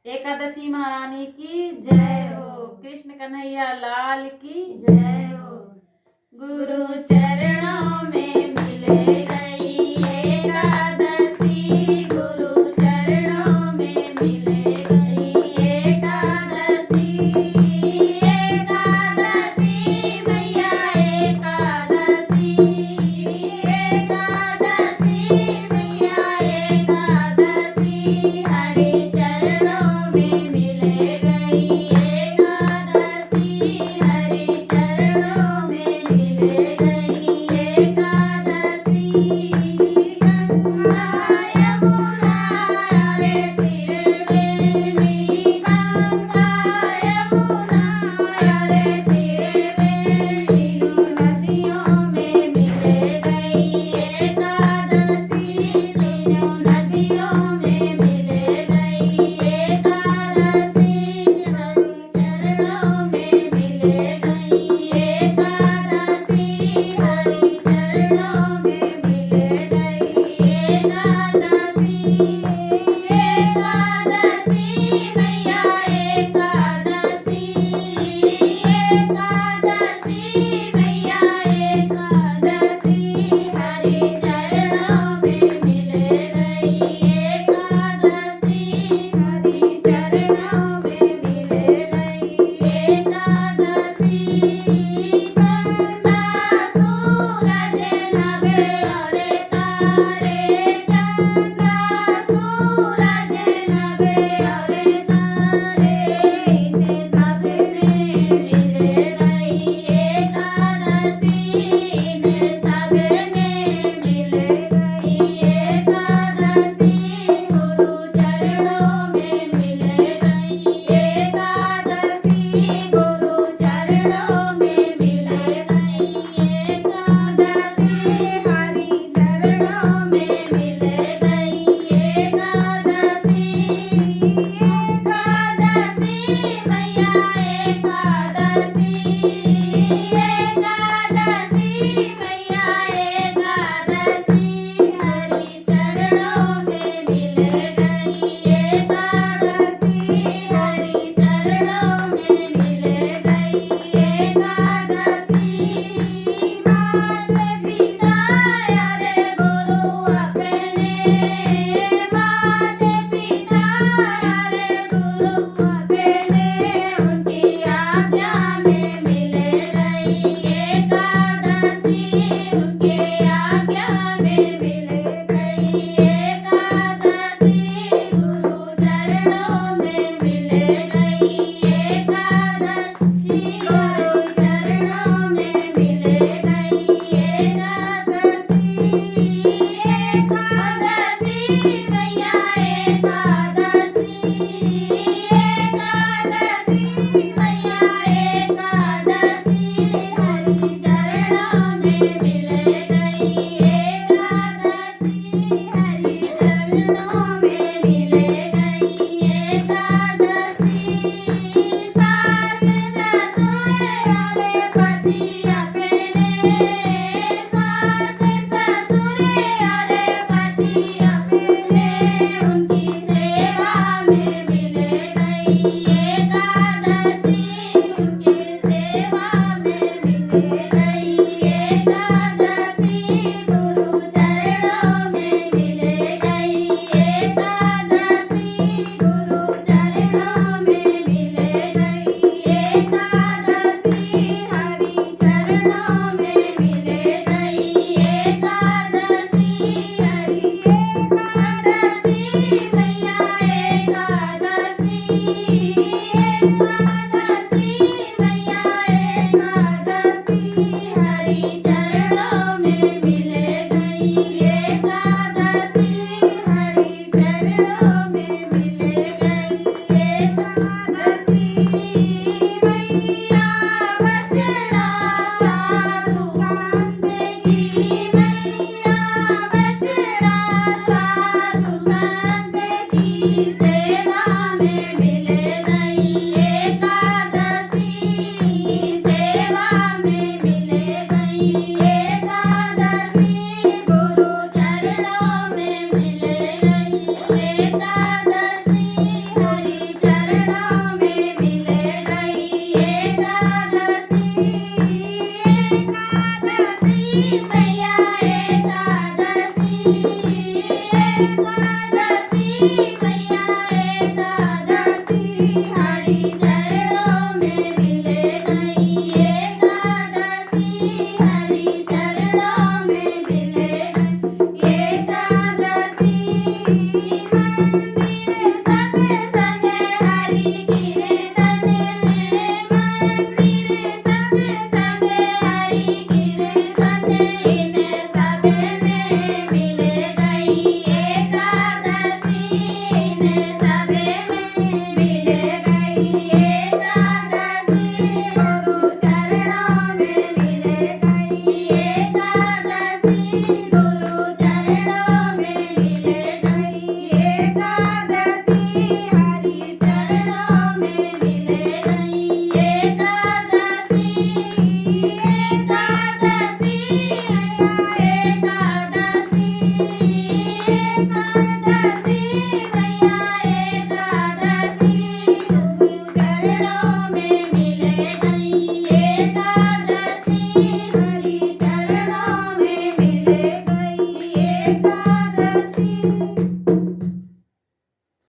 एकादशी महारानी की जय हो। कृष्ण कन्हैया लाल की जय हो। गुरु चरणों में मिल गई एकादशी, गुरु चरणों में मिल गई एकादशी। एकादशी मैया एकादशी, एकादशी मैया एकादशी, हरि चरणों में मिल गई एकादशी, हरि चरणों में मिल गई एकादशी। गंगा यमुना रे त्रिवेणी, गंगा यमुना रे त्रिवेणी, नदियों में मिल गई एकादशी, तीनों नदियों में मिल गई एकादशी, हरि चरणों में मिल गई एकादशी, हरि चरणों में मिल गई एकादशी। एकादशी मैया एकादशी, एकादशी मैया एकादशी, हरि चरणों में मिल गई एकादशी, हरि चरणों में मिल गई एकादशी। चंदा सूरज नभ और तारे, चंदा सूरज नभ और तारे, इन्हें सब में मिल गई एकादशी, इन्हें सब में मिल गई एकादशी, गुरु चरणों में मिल गई एकादशी, गुरु चरणों में मिल गई एकादशी, हरि चरणों में मिल गई एकादशी, हरि चरणों में मिल गई एकादशी, गुरु चरणों में मिल गई एकादशी, हरि चरणों में मिल गई एकादशी, हरि चरणों में मिल गई एकादशी, मात पिता रे गुरु अपने, मात पिता रे गुरु अपने, उनकी आज्ञा में मिल गई एकादशी, उनके आज्ञा में मिल गई एकादशी, गुरु चरणों में मिल गई